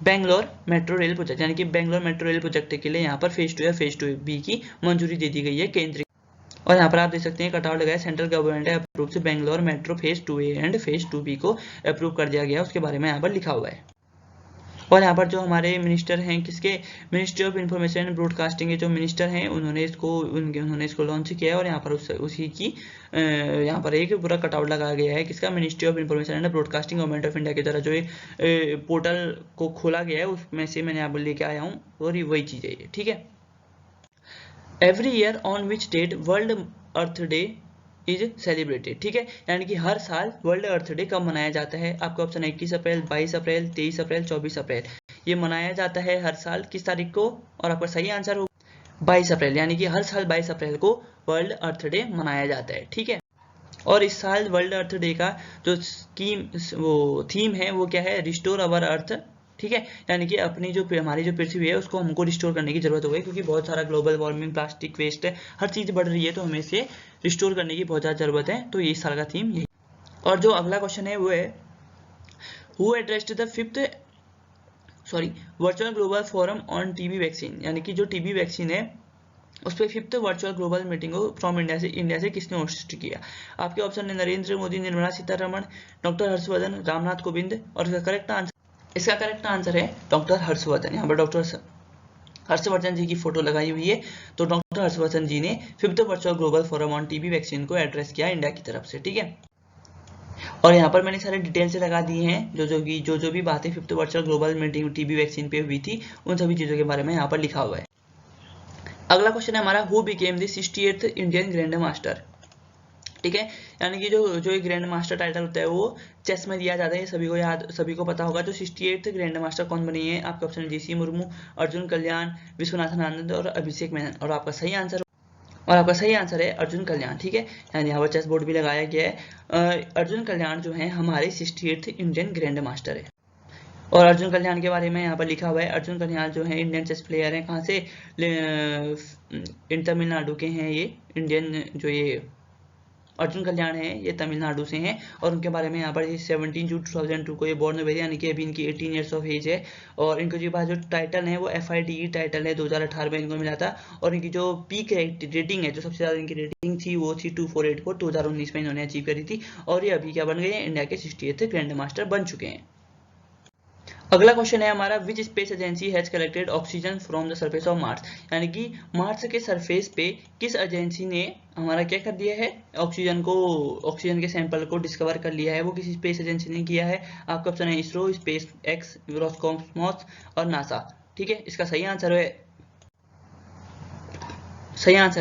बेंगलोर मेट्रो रेल प्रोजेक्ट। यानी कि बेंगलोर मेट्रो रेल प्रोजेक्ट के लिए यहाँ पर फेज 2 या फेज 2B की मंजूरी दे दी गई है केंद्र। और यहाँ पर आप देख सकते हैं कटआउट लगाया, सेंट्रल गवर्नमेंट है अप्रूव से Bangalore metro phase 2A and phase 2B को अप्रूव कर दिया गया, उसके बारे में यहाँ पर लिखा हुआ है। और यहाँ पर जो हमारे मिनिस्टर हैं किसके? Ministry of information and broadcasting के जो मिनिस्टर हैं उन्होंने इसको लॉन्च किया है। और यहाँ पर उसी की यहाँ पर एक पूरा कटआउट लगाया गया है किसका? Ministry of information and broadcasting government of India की तरह जो एक पोर्टल को खोला गया है उसमें से मैंने यहाँ पर लेके आया हूँ, और वही चीज़ है ये, ठीक है। Every year on which date world earth day is celebrated, ठीक है। यानी कि हर साल वर्ल्ड अर्थ डे कब मनाया जाता है? आपका ऑप्शन है 21 अप्रैल, 22 अप्रैल, 23 अप्रैल, 24 अप्रैल। ये मनाया जाता है हर साल किस तारीख को? और आपका सही आंसर हो 22 अप्रैल, यानी कि हर साल 22 अप्रैल को वर्ल्ड अर्थ डे मनाया जाता है, ठीक है। और इस साल वर्ल्ड अर्थ डे का जो थीम है वो क्या है? रिस्टोर अवर अर्थ ठीक है, यानी कि अपनी जो हमारी जो पृथ्वी है उसको हमको रिस्टोर करने की जरूरत हो गई, क्योंकि बहुत सारा ग्लोबल वार्मिंग, प्लास्टिक वेस्ट है, हर चीज़ बढ़ रही है, तो हमें इसे रिस्टोर करने की बहुत ज़्यादा जरूरत है। तो ये इस साल का थीम यही। और जो अगला क्वेश्चन है वो है who addressed the fifth virtual global forum on TB vaccine, यानी कि जो टीबी वैक्सीन है उस पर फिफ्थ वर्चुअल ग्लोबल मीटिंग को फ्रॉम इंडिया से किसने होस्ट किया। आपके ऑप्शन है नरेंद्र मोदी, निर्मला सीतारमण, डॉक्टर हर्षवर्धन, रामनाथ कोविंद, और इसका करेक्ट आंसर है डॉक्टर हर्षवर्धन। यहाँ पर डॉक्टर हर्षवर्धन जी की फोटो लगाई हुई है, तो डॉक्टर हर्षवर्धन जी ने fifth virtual global forum on TB vaccine को एड्रेस किया इंडिया की तरफ से, ठीक है। और यहाँ पर मैंने सारे डिटेल से लगा दिए हैं, जो भी बातें fifth virtual global meeting TB vaccine पे हुई थी, उन सभी चीजों के बारे में यहाँ पर लिखा हुआ है। अगला क्वेश्चन है हमारा who became the 68th Indian grand master, ठीक है, यानी कि जो एक ग्रैंड मास्टर टाइटल होता है वो चेस में दिया जाता है, सभी को पता होगा। तो 68th ग्रैंड मास्टर कौन बनी है, आपके ऑप्शन है जीसी मुर्मू, अर्जुन कल्याण, विश्वनाथन आनंद और अभिषेक मेनन, और आपका सही आंसर है अर्जुन कल्याण, ठीक है। यानी यहाँ पर चेस बोर्ड भी लगाया गया है। अर्जुन कल्याण जो है हमारे 68th इंडियन ग्रैंड मास्टर है। और अर्जुन कल्याण के बारे में यहाँ पर लिखा हुआ है, अर्जुन कल्याण जो है इंडियन चेस प्लेयर है, कहाँ से, इन तमिलनाडु के हैं ये इंडियन, जो ये अर्जुन कल्याण है ये तमिलनाडु से हैं। और उनके बारे में यहाँ पर 17 जून 2002 को ये बॉर्न हुए थे, यानी कि अभी इनकी 18 ईयर्स ऑफ एज है। और इनको जो पास जो टाइटल है वो FIDE टाइटल है, 2018 में इनको मिला था। और इनकी जो पीक रेटिंग है, जो सबसे ज़्यादा इनकी रेटिंग थी वो थी 248 2019 में इन्होंने अचीव करी थी। और ये अभी क्या बन गए हैं, इंडिया के 68th ग्रैंड मास्टर बन चुके हैं। अगला क्वेश्चन है हमारा which space agency has collected oxygen from the surface of Mars, यानी कि मार्स के सरफेस पे किस एजेंसी ने हमारा क्या कर दिया है, ऑक्सीजन के सैंपल को डिस्कवर कर लिया है, वो किसी स्पेस एजेंसी ने किया है। आपका ऑप्शन है इसरो, स्पेस एक्स, रोस्कॉस्मोस और नासा, ठीक है। इसका सही आंसर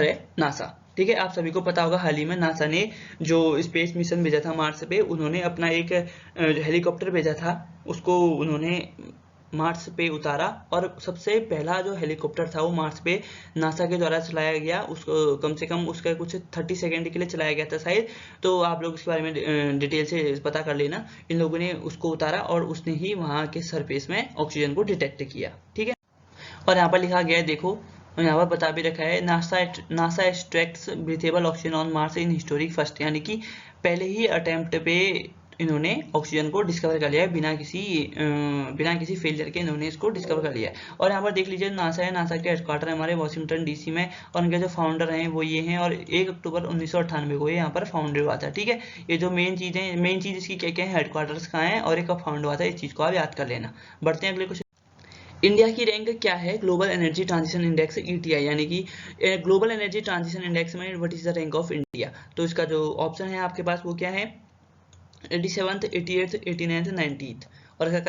है नासा, ठीक है। आप सभी को पता होगा हाल ही में नासा ने जो स्पेस मिशन भेजा था मार्स पे, उन्होंने अपना एक हेलीकॉप्टर भेजा था, उसको उन्होंने मार्स पे उतारा। और सबसे पहला जो हेलीकॉप्टर था वो मार्स पे नासा के द्वारा चलाया गया, उसको कम से कम उसका कुछ 30 सेकेंड के लिए चलाया गया था शायद। तो आप लोग इसके बारे में डिटेल से पता कर लेना। इन लोगों ने उसको उतारा और उसने ही वहाँ के सरफेस में ऑक्सीजन को डिटेक्ट किया, ठीक है। और यहाँ पर लिखा गया है, देखो यहाँ पर बता भी रखा है, NASA extracts breathable oxygen on Mars in historic first, यानी कि पहले ही अटेम्प्ट पे इन्होंने ऑक्सीजन को डिस्कवर कर लिया है, बिना किसी फेलियर के इन्होंने इसको डिस्कवर कर लिया है। और यहाँ पर देख लीजिए नासा है, नासा के हेडक्वार्टर है हमारे वाशिंगटन DC में, और उनके जो फाउंडर हैं वो ये हैं। और 1 अक्टूबर 1998 को ये यहाँ पर फाउंड हुआ था, ठीक है। ये जो मेन चीज़ इसकी क्या क्या है, हेडक्वार्टर्स कहाँ है और एक कब फाउंड हुआ था, इस चीज़ को आप याद कर लेना। बढ़ते हैं अगले क्वेश्चन। इंडिया की रैंक क्या है global energy transition index ETI, यानी कि ग्लोबल एनर्जी ट्रांजिशन इंडेक्स में what is the rank of India. तो इसका जो ऑप्शन है आपके पास वो क्या है, 87th, 88th, 89th, 90th। और इसका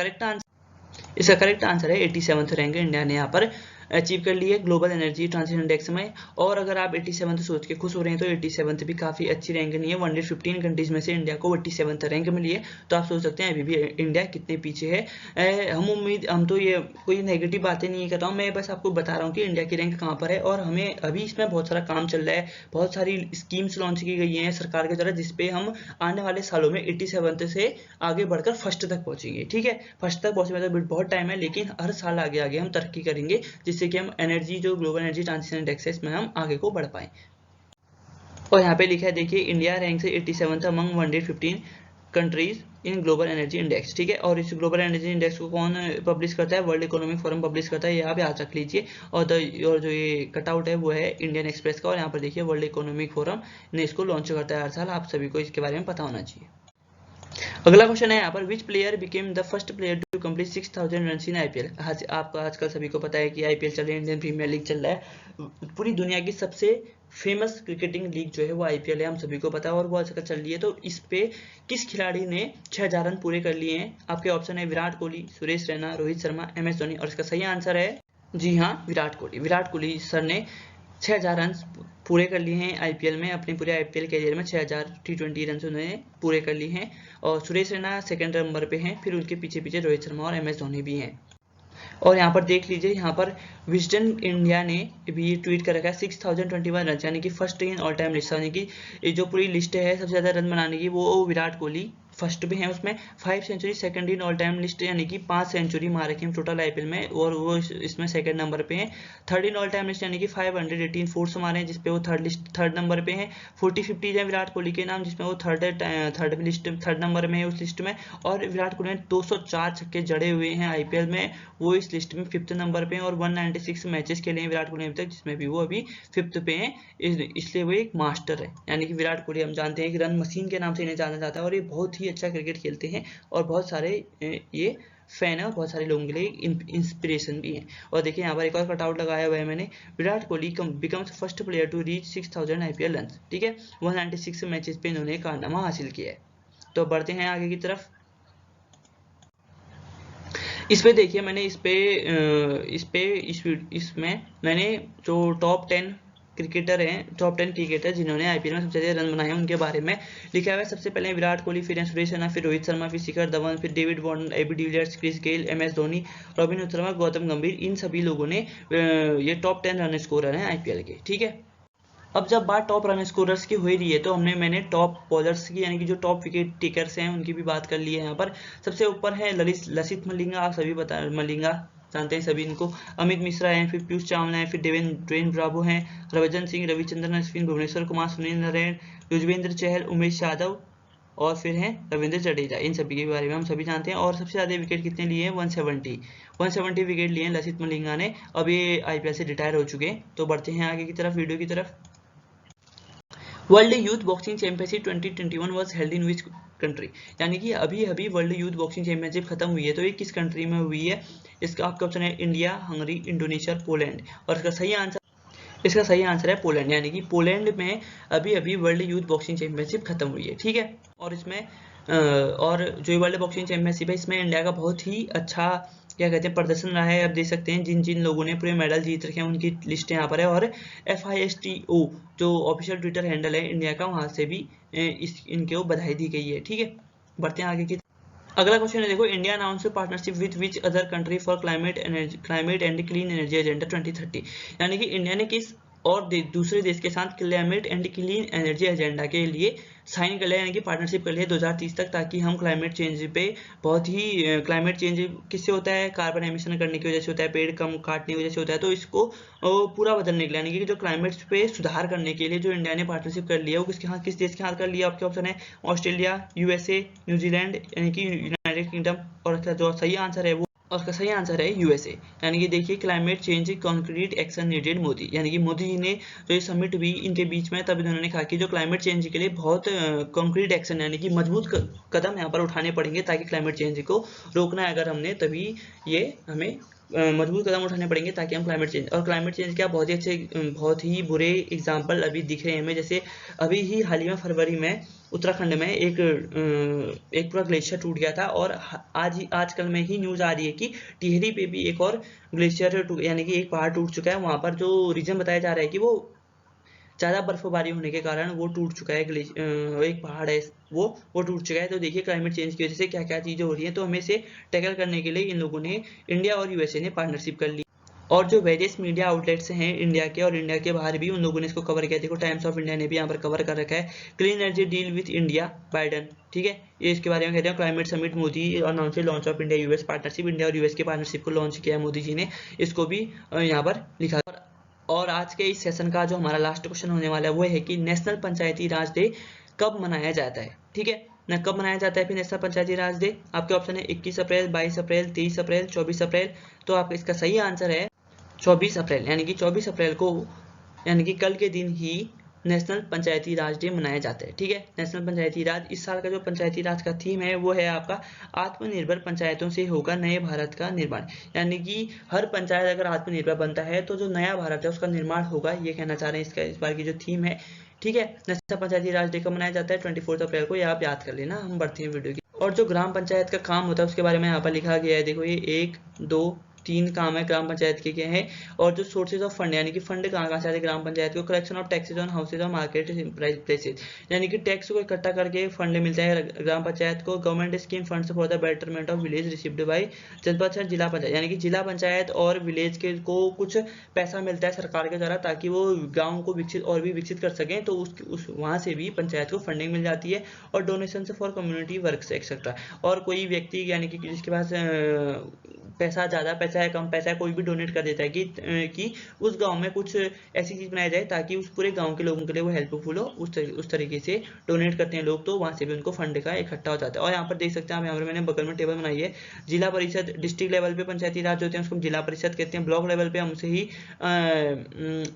करेक्ट आंसर है 87th रैंक इंडिया ने यहाँ पर अचीव कर ली है ग्लोबल एनर्जी ट्रांजिशन इंडेक्स में। और अगर आप 87th सोच के खुश हो रहे हैं तो 87th भी काफ़ी अच्छी रैंक नहीं है। 115 कंट्रीज में से इंडिया को 87th रैंक मिली है। तो आप सोच सकते हैं अभी भी इंडिया कितने पीछे है। हम तो ये कोई नेगेटिव बातें नहीं कर रहा हूँ, मैं बस आपको बता रहा हूँ कि इंडिया की रैंक कहाँ पर है। और हमें अभी इसमें बहुत सारा काम चल रहा है, बहुत सारी स्कीम्स लॉन्च की गई हैं सरकार के द्वारा, जिसपे हम आने वाले सालों में 87th से आगे बढ़कर फर्स्ट तक पहुँचेंगे, ठीक है। फर्स्ट तक पहुँचने में तो बहुत टाइम है, लेकिन हर साल आगे आगे हम तरक्की करेंगे, जिससे कि हम एनर्जी जो ग्लोबल एनर्जी ट्रांजिशन इंडेक्स है इसमें हम आगे को बढ़ पाए। और यहाँ पे लिखा है देखिए, इंडिया रैंक से 87th among 115 countries in global energy index, ठीक है। और इस ग्लोबल एनर्जी इंडेक्स को कौन पब्लिश करता है, वर्ल्ड इकोनॉमिक फोरम पब्लिश करता है, ये आप याद रख लीजिए। और जो ये कटआउट है वो है इंडियन एक्सप्रेस का। और यहाँ पर देखिए वर्ल्ड इकोनॉमिक फोरम ने इसको लॉन्च करता है हर साल, आप सभी को इसके बारे में पता होना चाहिए। अगला क्वेश्चन है यहाँ पर which player became the first player to complete 6000 run in IPL। आपका आजकल सभी को पता है कि IPL चल रही है, इंडियन प्रीमियर लीग चल रहा है। पूरी दुनिया की सबसे फेमस क्रिकेटिंग लीग जो है वो IPL है, हम सभी को पता है, और वो आजकल चल रही है। तो इस पे किस खिलाड़ी ने 6000 रन पूरे कर लिए हैं। आपके ऑप्शन है विराट कोहली, सुरेश रैना, रोहित शर्मा, MS धोनी। और इसका सही आंसर है जी हाँ, विराट कोहली सर ने 6000 रन पूरे कर लिए हैं IPL में। अपने पूरे IPL कैरियर में 6000 T20 रन उन्होंने पूरे कर लिए हैं। और सुरेश रैना सेकंड नंबर पे हैं, फिर उनके पीछे पीछे रोहित शर्मा और MS धोनी भी हैं। और यहाँ पर देख लीजिए, यहाँ पर विजडन इंडिया ने भी ट्वीट कर रखा है 6021 रन, यानी कि first in all time list, यानी कि जो पूरी लिस्ट है सबसे ज़्यादा रन बनाने की वो विराट कोहली फर्स्ट पे हैं, उसमें 5 century, second in all time list यानी कि 5 सेंचुरी मारे हैं टोटल आईपीएल में, और वो इसमें सेकंड नंबर पे हैं। Third in all time list यानी कि 518 फोर्स मारे हैं, जिसपे वो थर्ड नंबर पे हैं। 40-50 है विराट कोहली के नाम, जिसमें वो थर्ड नंबर में है उस लिस्ट में। और विराट कोहली ने 204 छक्के जड़े हुए हैं आईपीएल में, वो इस लिस्ट में 5th नंबर पे हैं। और 196 मैचेस खेले हैं विराट कोहली अभी तक, जिसमें भी वो अभी 5th पे हैं, इसलिए वो एक मास्टर है। यानी कि विराट कोहली हम जानते हैं कि रन मशीन के नाम से इन्हें जाना जाता है, और ये बहुत ही अच्छा क्रिकेट खेलते हैं, और बहुत सारे ये फैन है, और बहुत सारे लोगों के लिए इंस्पिरेशन भी है। और देखिए यहाँ पर एक और कटआउट लगाया हुआ है मैंने, Virat Kohli becomes first player to reach 6000 IPL run, ठीक है। 196 मैचेस पे इन्होंने कारनामा हासिल किया है। तो बढ़ते हैं आगे की तरफ। इस पे देखिए मैंने इसमें मैंने जो टॉप 10 क्रिकेटर हैं, टॉप 10 क्रिकेटर जिन्होंने आईपीएल में सबसे ज्यादा रन बनाए हैं उनके बारे में लिखा हुआ है। सबसे पहले विराट कोहली, फिर सुरेश रैना, फिर रोहित शर्मा, फिर शिखर धवन, फिर David Warner, AB de Villiers, Chris Gayle, MS Dhoni, Robin Sharma, Gautam Gambhir, इन सभी लोगों ने ये टॉप 10 रन स्कोरर हैं आईपीएल के, ठीक है। अब जब बात टॉप रन स्कोरर्स की हो रही है, तो मैंने टॉप बॉलर्स की यानी कि जो टॉप विकेट टेकर्स हैं उनकी भी बात कर ली है। यहाँ पर सबसे ऊपर है लसित मलिंगा, आप सभी मलिंगा जानते हैं सभी इनको। अमित मिश्रा हैं, फिर पीयूष चावला हैं, फिर ड्वेन ब्रावो हैं, रविचंद्रन सिंह, रविचंद्रन अश्विन, भुवनेश्वर कुमार, सुनील नारायण, युजवेंद्र चहल, उमेश यादव, और फिर हैं रविंद्र जडेजा। इन सभी के बारे में हम सभी जानते हैं। और सबसे ज्यादा विकेट कितने लिए हैं? 170 विकेट लिए हैं लसित मलिंगा ने। अब ये आईपीएल से रिटायर हो चुके हैं। तो बढ़ते हैं आगे की तरफ, वीडियो की तरफ। World youth boxing championship 2021 was held in which country? यानी कि अभी वर्ल्ड यूथ बॉक्सिंग चैंपियनशिप खत्म हुई है, तो ये किस कंट्री में हुई है? इसका आपका ऑप्शन है इंडिया, हंगरी, इंडोनेशिया, पोलैंड। और इसका सही आंसर है पोलैंड। यानी कि पोलैंड में अभी वर्ल्ड यूथ बॉक्सिंग चैंपियनशिप खत्म हुई है, ठीक है। और इसमें और जो वर्ल्ड बॉक्सिंग चैंपियनशिप है, इसमें इंडिया का बहुत ही अच्छा क्या कहते हैं प्रदर्शन रहा है। आप देख सकते हैं जिन जिन लोगों ने पूरे मेडल जीत रखे हैं उनकी लिस्ट यहाँ पर है। और FISTO जो ऑफिशियल ट्विटर हैंडल है इंडिया का, वहां से भी इनको बधाई दी गई है, ठीक है। बढ़ते हैं आगे की। अगला क्वेश्चन है, देखो, India announce partnership with which other country for climate and clean energy agenda 2030? यानी कि इंडिया ने किस और दूसरे देश के साथ climate and clean energy agenda के लिए साइन कर लिया, यानी कि पार्टनरशिप कर लिया 2030 तक, ताकि हम क्लाइमेट चेंज पे बहुत ही क्लाइमेट चेंज किससे होता है? कार्बन एमिशन करने की वजह से होता है, पेड़ कम काटने की वजह से होता है। तो इसको पूरा बदलने के लिए, यानी कि जो क्लाइमेट पे सुधार करने के लिए जो इंडिया ने पार्टनरशिप कर लिया, वो किस देश के साथ कर लिया? आपके ऑप्शन है ऑस्ट्रेलिया, USA, न्यूजीलैंड यानी कि यूनाइटेड किंगडम। और इसका जो सही आंसर है वो, और उसका सही आंसर है USA। यानी कि देखिए, climate change concrete action needed Modi, यानी कि मोदी जी ने जो ये समिट हुई इनके बीच में, तब इन्होंने कहा कि जो क्लाइमेट चेंज के लिए बहुत कॉन्क्रीट एक्शन यानी कि मजबूत कदम यहाँ पर उठाने पड़ेंगे, ताकि क्लाइमेट चेंज को रोकना है अगर हमने, तभी ये हमें मजबूत कदम उठाने पड़ेंगे ताकि हम क्लाइमेट चेंज क्या बहुत ही अच्छे बहुत ही बुरे एग्जाम्पल अभी दिख रहे हैं हमें। जैसे अभी ही हाल ही में फरवरी में उत्तराखंड में एक पूरा ग्लेशियर टूट गया था, और आजकल में ही न्यूज आ रही है कि टिहरी पे भी एक और ग्लेशियर यानी कि एक पहाड़ टूट चुका है। वहां पर जो रीजन बताया जा रहा है कि वो ज्यादा बर्फबारी होने के कारण वो टूट चुका है, एक पहाड़ है वो टूट चुका है। तो देखिए, क्लाइमेट चेंज की वजह से क्या क्या चीजें हो रही हैं। तो हमें इसे टैकल करने के लिए इन लोगों ने, इंडिया और USA ने पार्टनरशिप कर ली। और जो वेरियस मीडिया आउटलेट्स हैं इंडिया के और इंडिया के बाहर भी, उन लोगों ने इसको कवर किया। देखो, टाइम्स ऑफ इंडिया ने भी यहाँ पर कवर कर रखा है, clean energy deal with India Biden, ठीक है। ये इसके बारे में कहते हैं climate summit Modi announce launch of India US partnership. India और US की पार्टनरशिप को लॉन्च किया मोदी जी ने, इसको भी यहाँ पर लिखा। और आज के इस सेशन का जो हमारा लास्ट क्वेश्चन होने वाला है वो है कि नेशनल पंचायती राज डे कब मनाया जाता है, ठीक है ना। कब मनाया जाता है फिर नेशनल पंचायती राज डे? आपके ऑप्शन है 21 अप्रैल, 22 अप्रैल, 23 अप्रैल, 24 अप्रैल। तो आपका इसका सही आंसर है 24 अप्रैल। यानी कि 24 अप्रैल को, यानी कि कल के दिन ही नेशनल पंचायती राज डे मनाया जाता है, ठीक है। नेशनल पंचायती राज, इस साल का जो पंचायती राज का थीम है वो है आपका आत्मनिर्भर पंचायतों से होगा नए भारत का निर्माण। यानी कि हर पंचायत अगर आत्मनिर्भर बनता है तो जो नया भारत है उसका निर्माण होगा, ये कहना चाह रहे हैं इसका इस बार की जो थीम है, ठीक है। नेशनल पंचायती राज डे कब मनाया जाता है? 24 अप्रैल को, ये आप याद कर लेना। हम बढ़ते हैं वीडियो की। और जो ग्राम पंचायत का काम होता है उसके बारे में यहाँ पर लिखा गया है, देखो ये 1, 2, 3 काम है ग्राम पंचायत के क्या है, और जो सोर्सेज ऑफ फंड यानी कि फंड कहाँ से आते हैं ग्राम पंचायत को, collection of taxes on houses और मार्केट प्लेसेज, यानी कि टैक्स को इकट्ठा करके फंड मिलता है ग्राम पंचायत को। Government scheme funds for the betterment of village received by जनपद जिला पंचायत, यानी कि जिला पंचायत और विलेज के को कुछ पैसा मिलता है सरकार के द्वारा ताकि वो गाँव को विकसित और भी विकसित कर सकें, तो उस वहाँ से भी पंचायत को फंडिंग मिल जाती है। और donation for community works etcetera, और कोई व्यक्ति यानी कि जिसके पास पैसा ज़्यादा पैसा है कम पैसा है कोई भी डोनेट कर देता है कि उस गांव में कुछ ऐसी चीज़ बनाई जाए ताकि उस पूरे गांव के लोगों के लिए वो हेल्पफुल हो, उस तरीके से डोनेट करते हैं लोग, तो वहाँ से भी उनको फंड का इकट्ठा हो जाता है। और यहाँ पर देख सकते हैं आप, यहाँ पर मैंने बगल में टेबल बनाई है। जिला परिषद डिस्ट्रिक्ट लेवल पे पंचायती राज होते हैं उसको जिला परिषद कहते हैं, ब्लॉक लेवल पे हम उसे ही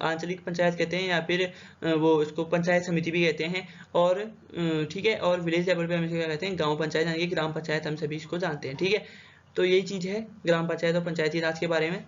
आंचलिक पंचायत कहते हैं या फिर वो इसको पंचायत समिति भी कहते हैं, और ठीक है, और विलेज लेवल पे हम इसे क्या कहते हैं गाँव पंचायत यानी कि ग्राम पंचायत, हम सभी इसको जानते हैं। ठीक है, तो यही चीज़ है ग्राम पंचायत और पंचायती राज के बारे में।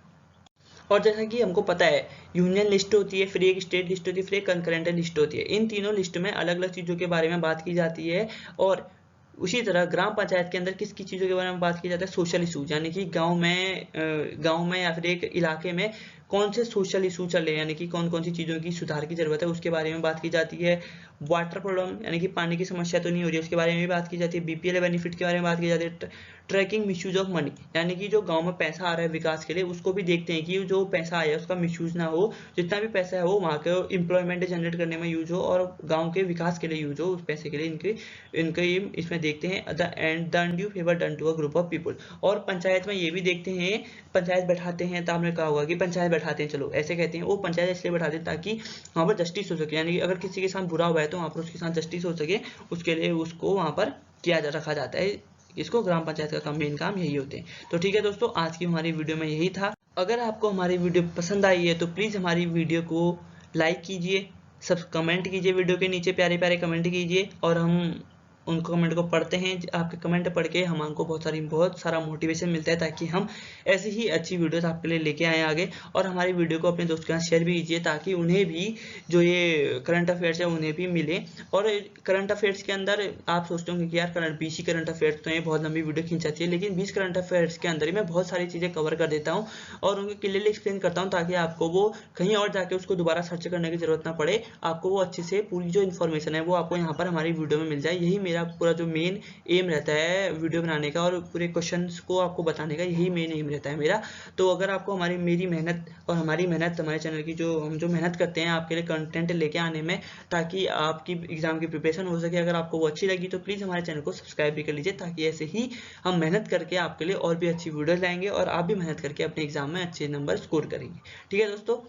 और जैसा कि हमको पता है यूनियन लिस्ट होती है, फिर एक स्टेट लिस्ट होती है, फिर एक कंकरेंट लिस्ट होती है। इन तीनों लिस्ट में अलग अलग चीज़ों के बारे में बात की जाती है, और उसी तरह ग्राम पंचायत के अंदर किस किस चीज़ों के बारे में बात की जाती है, सोशल इशूज, यानी कि गांव में या फिर एक इलाके में कौन से सोशल इशू चल रहे हैं, यानी कि कौन कौन सी चीज़ों की सुधार की जरूरत है उसके बारे में बात की जाती है। वाटर प्रॉब्लम यानी कि पानी की समस्या तो नहीं हो रही है उसके बारे में भी बात की जाती है। बीपीएल बेनिफिट के बारे में बात की जाती है। ट्रैकिंग मिसयूज ऑफ मनी, यानी कि जो गांव में पैसा आ रहा है विकास के लिए उसको भी देखते हैं कि जो पैसा आया है उसका मिसयूज ना हो, जितना भी पैसा है वो वहाँ के एम्प्लॉयमेंट जनरेट करने में यूज हो और गांव के विकास के लिए यूज हो, उस पैसे के लिए इनके इसमें देखते हैं the undue favour done to a group of people. और पंचायत में ये भी देखते हैं, पंचायत बैठाते हैं, तो आपने कहा होगा कि पंचायत बैठाते हैं, चलो ऐसे कहते हैं, वो पंचायत इसलिए बैठाते हैं ताकि वहाँ पर जस्टिस हो सके, यानी कि अगर किसी के साथ बुरा हुआ है तो वहाँ पर उसके साथ जस्टिस हो सके, उसके लिए उसको वहाँ पर रखा जाता है। इसको ग्राम पंचायत का मेन काम यही होते हैं। तो ठीक है दोस्तों, आज की हमारी वीडियो में यही था। अगर आपको हमारी वीडियो पसंद आई है तो प्लीज़ हमारी वीडियो को लाइक कीजिए, सब कमेंट कीजिए, वीडियो के नीचे प्यारे प्यारे कमेंट कीजिए, और हम उन कमेंट को पढ़ते हैं। आपके कमेंट पढ़ के हमको बहुत सारा मोटिवेशन मिलता है ताकि हम ऐसी ही अच्छी वीडियोस आपके लिए लेके आए आगे। और हमारी वीडियो को अपने दोस्तों के साथ शेयर भी कीजिए ताकि उन्हें भी जो ये करंट अफेयर्स है उन्हें भी मिले। और करंट अफेयर्स के अंदर आप सोचते होंगे कि यार 20 ही करंट अफेयर्स तो ये बहुत लंबी वीडियो खींच जाती है, लेकिन 20 करंट अफेयर्स के अंदर ही मैं बहुत सारी चीज़ें कवर कर देता हूँ और उनको क्लियरली एक्सप्लेन करता हूँ ताकि आपको वो कहीं और जाके उसको दोबारा सर्च करने की जरूरत ना पड़े, आपको वो अच्छे से पूरी जो इन्फॉर्मेशन है वो आपको यहाँ पर हमारी वीडियो में मिल जाए। यही मेरा पूरा जो मेन एम रहता है वीडियो बनाने का और पूरे क्वेश्चंस को आपको बताने का, यही मेन एम रहता है मेरा। तो अगर आपको मेरी मेहनत और हमारी मेहनत, हमारे चैनल की हम जो मेहनत करते हैं आपके लिए कंटेंट लेके आने में ताकि आपकी एग्जाम की प्रिपरेशन हो सके, अगर आपको वो अच्छी लगी तो प्लीज़ हमारे चैनल को सब्सक्राइब भी कर लीजिए ताकि ऐसे ही हम मेहनत करके आपके लिए और भी अच्छी वीडियोस लाएंगे और आप भी मेहनत करके अपने एग्जाम में अच्छे नंबर स्कोर करेंगे। ठीक है दोस्तों,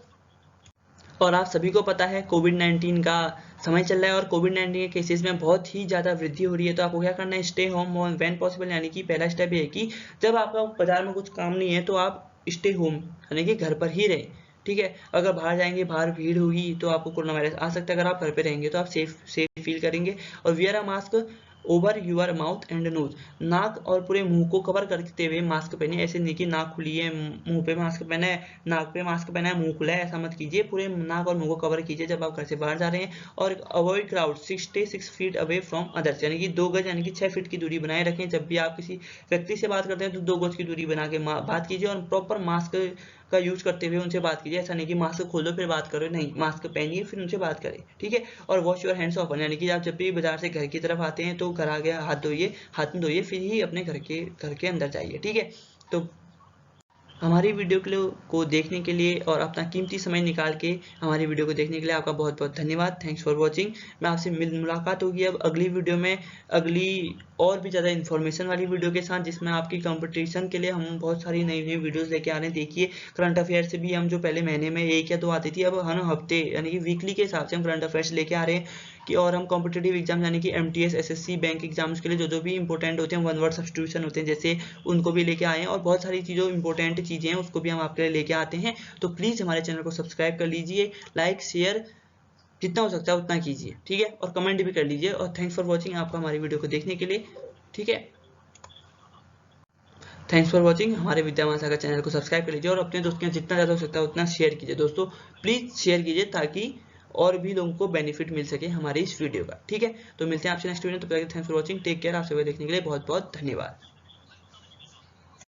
और आप सभी को पता है कोविड-19 का समय चल रहा है और कोविड-19 के केसेस में बहुत ही ज़्यादा वृद्धि हो रही है। तो आपको क्या करना है, स्टे होम व्हेन पॉसिबल, यानी कि पहला स्टेप ये है कि जब आपका बाजार में कुछ काम नहीं है तो आप स्टे होम यानी कि घर पर ही रहें। ठीक है, अगर बाहर जाएंगे, बाहर भीड़ होगी तो आपको कोरोना वायरस आ सकता है। अगर आप घर पे रहेंगे तो आप सेफ फील करेंगे। और wear a mask over your mouth and nose, नाक और पूरे मुंह को कवर करते हुए मास्क पहने। ऐसे नहीं कि नाक खुली है, मुंह पे मास्क पहना है, नाक पे मास्क पहना है, मुंह खुला है, ऐसा मत कीजिए। पूरे नाक और मुंह को कवर कीजिए जब आप घर से बाहर जा रहे हैं। और avoid crowd 6 feet away from others, यानी कि 2 गज यानी कि 6 फीट की दूरी बनाए रखें। जब भी आप किसी व्यक्ति से बात करते हैं तो 2 गज की दूरी बना के बात कीजिए और प्रॉपर मास्क का यूज करते हुए उनसे बात कीजिए। ऐसा नहीं कि मास्क खोल दो फिर बात करो, नहीं, मास्क पहनिए फिर उनसे बात करें। ठीक है, और वॉश योर हैंड्स ऑफन, यानी कि आप जब भी बाजार से घर की तरफ आते हैं तो घर आ गया हाथ धोइए, हाथ धोइए फिर ही अपने घर के अंदर जाइए। ठीक है, तो हमारी वीडियो को देखने के लिए और अपना कीमती समय निकाल के हमारी वीडियो को देखने के लिए आपका बहुत बहुत धन्यवाद। Thanks for watching. मैं आपसे मुलाकात होगी अब अगली वीडियो में, अगली और भी ज़्यादा इन्फॉर्मेशन वाली वीडियो के साथ, जिसमें आपकी कंपटीशन के लिए हम बहुत सारी नई नई वीडियोस लेके आ रहे हैं। देखिए, करंट अफेयर्स से भी हम जो पहले महीने में 1 या 2 आती थी, अब हम हफ्ते यानी कि वीकली के हिसाब से हम करंट अफेयर्स लेके आ रहे हैं कि और हम कॉम्पिटेटिव एग्जाम यानी कि MTS SSC बैंक एग्जाम्स के लिए जो भी इंपॉर्टेंट होते हैं, वन वर्ड सब्स्टिट्यूशन होते हैं जैसे, उनको भी लेके आए हैं और बहुत सारी चीज़ों इंपॉर्टेंट चीज़ें हैं उसको भी हम आपके लिए लेके आते हैं। तो प्लीज़ हमारे चैनल को सब्सक्राइब कर लीजिए, लाइक शेयर जितना हो सकता है उतना कीजिए। ठीक है, और कमेंट भी कर लीजिए। और थैंक्स फॉर वॉचिंग, आपका हमारी वीडियो को देखने के लिए। ठीक है, थैंक्स फॉर वॉचिंग। हमारे विद्या सागर चैनल को सब्सक्राइब कर लीजिए और अपने दोस्तों के जितना ज़्यादा हो सकता है उतना शेयर कीजिए। दोस्तों प्लीज़ शेयर कीजिए ताकि और भी लोगों को बेनिफिट मिल सके हमारी इस वीडियो का। ठीक है, तो मिलते हैं आपसे नेक्स्ट वीडियो। तो thanks for watching, take care. आप सभी देखने के लिए बहुत बहुत धन्यवाद।